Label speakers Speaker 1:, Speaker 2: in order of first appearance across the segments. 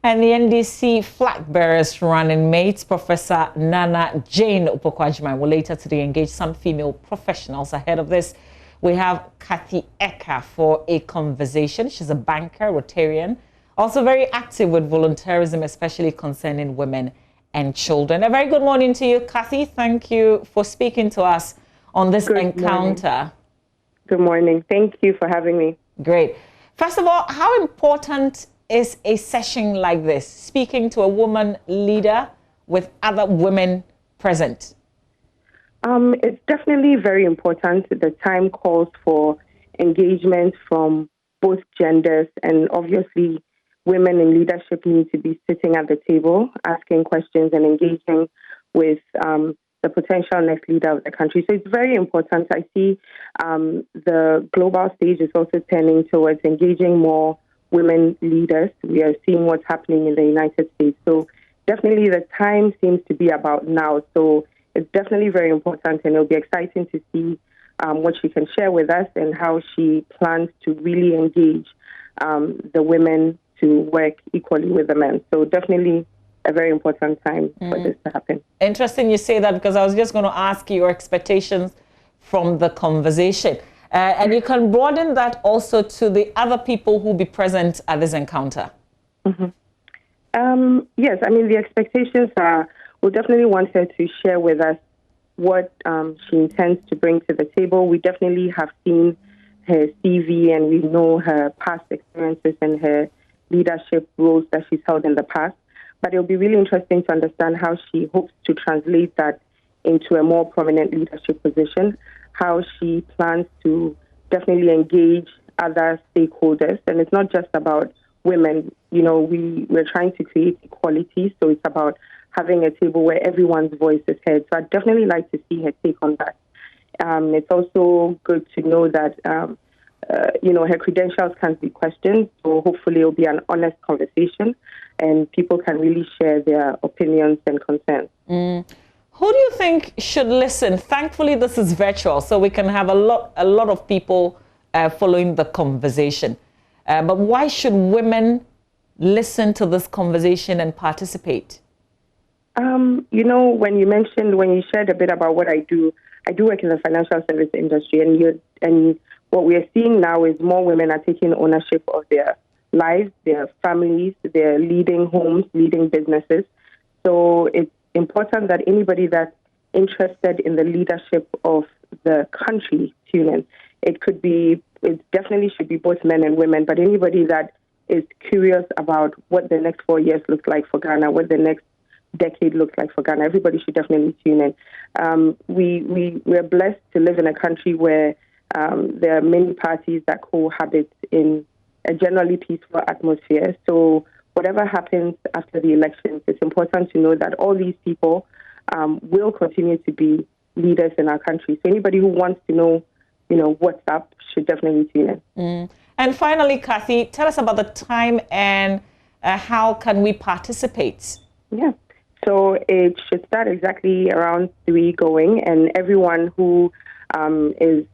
Speaker 1: And the NDC flag bearers running mates, Professor Naana Opoku-Agyemang, will later today engage some female professionals. Ahead of this, we have Kathy Eka for a conversation. She's a banker, Rotarian, also very active with volunteerism, especially concerning women and children. A very good morning to you, Kathy. Thank you for speaking to us on this encounter.
Speaker 2: Good morning. Thank you for having me.
Speaker 1: Great. First of all, how important is a session like this, speaking to a woman leader with other women present?
Speaker 2: It's definitely very important. The time calls for engagement from both genders, and obviously women in leadership need to be sitting at the table, asking questions and engaging with the potential next leader of the country. So it's very important. I see the global stage is also turning towards engaging more women leaders. We are seeing what's happening in the United States. So definitely the time seems to be about now. So it's definitely very important, and it'll be exciting to see what she can share with us and how she plans to really engage the women to work equally with the men. So definitely a very important time for this to happen.
Speaker 1: Interesting you say that, because I was just going to ask you your expectations from the conversation. And you can broaden that also to the other people who will be present at this encounter.
Speaker 2: Mm-hmm. Yes, I mean, the expectations are, we'll definitely want her to share with us what she intends to bring to the table. We definitely have seen her CV, and we know her past experiences and her leadership roles that she's held in the past. But it'll be really interesting to understand how she hopes to translate that into a more prominent leadership position, how she plans to definitely engage other stakeholders. And it's not just about women. You know, we're trying to create equality, so it's about having a table where everyone's voice is heard. So I'd definitely like to see her take on that. It's also good to know that, her credentials can't be questioned, so hopefully it'll be an honest conversation and people can really share their opinions and concerns.
Speaker 1: Who do you think should listen? Thankfully, this is virtual, so we can have a lot of people following the conversation. But why should women listen to this conversation and participate?
Speaker 2: When you shared a bit about what I do work in the financial service industry, and what we are seeing now is more women are taking ownership of their lives, their families, they're leading homes, leading businesses. So it's important that anybody that's interested in the leadership of the country tune in. It definitely should be both men and women, but anybody that is curious about what the next 4 years looks like for Ghana, what the next decade looks like for Ghana, everybody should definitely tune in. We're blessed to live in a country where there are many parties that cohabit in a generally peaceful atmosphere. So whatever happens after the elections, it's important to know that all these people will continue to be leaders in our country. So anybody who wants to know, what's up should definitely tune in.
Speaker 1: And finally, Kathy, tell us about the time and how can we participate?
Speaker 2: Yeah. So it should start exactly around 3 going, and everyone who is,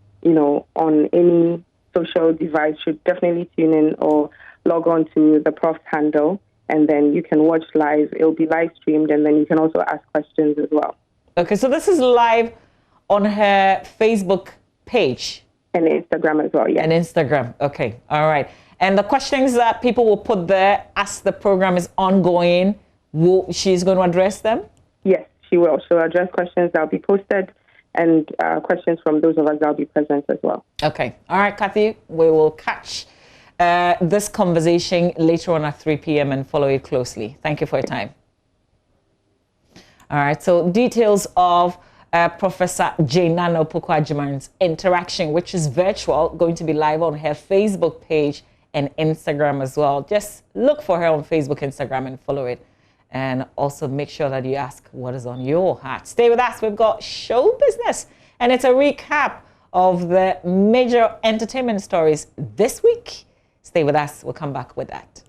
Speaker 2: on any social device should definitely tune in or log on to the Prof's handle, and then you can watch live. It'll be live streamed, and then you can also ask questions as well.
Speaker 1: Okay, so this is live on her Facebook page.
Speaker 2: And Instagram as well, yeah.
Speaker 1: And Instagram, okay, all right. And the questions that people will put there as the program is ongoing, she's going to address them?
Speaker 2: Yes, she will. She'll address questions that will be posted and questions from those of us that will be present as well.
Speaker 1: Okay. All right, Kathy, we will catch this conversation later on at 3 p.m. and follow it closely. Thank you for your time. All right, so details of Professor Naana Opoku-Agyemang's interaction, which is virtual, going to be live on her Facebook page and Instagram as well. Just look for her on Facebook, Instagram, and follow it. And also make sure that you ask what is on your heart. Stay with us. We've got show business, and it's a recap of the major entertainment stories this week. Stay with us. We'll come back with that.